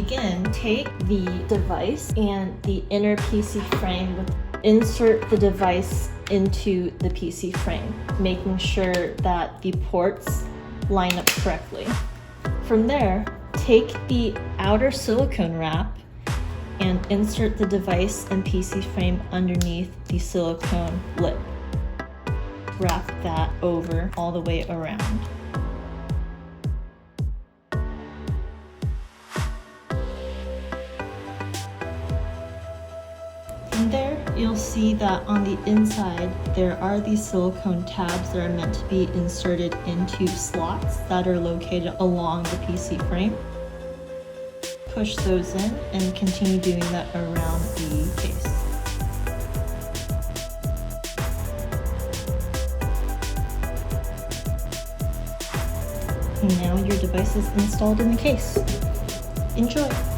begin, take the device and the inner PC frame, insert the device into the PC frame, making sure that the ports line up correctly. From there, take the outer silicone wrap and insert the device and PC frame underneath the silicone lip. Wrap that over all the way around. From there, you'll see that on the inside, there are these silicone tabs that are meant to be inserted into slots that are located along the PC frame. Push those in and continue doing that around the case. And now your device is installed in the case. Enjoy!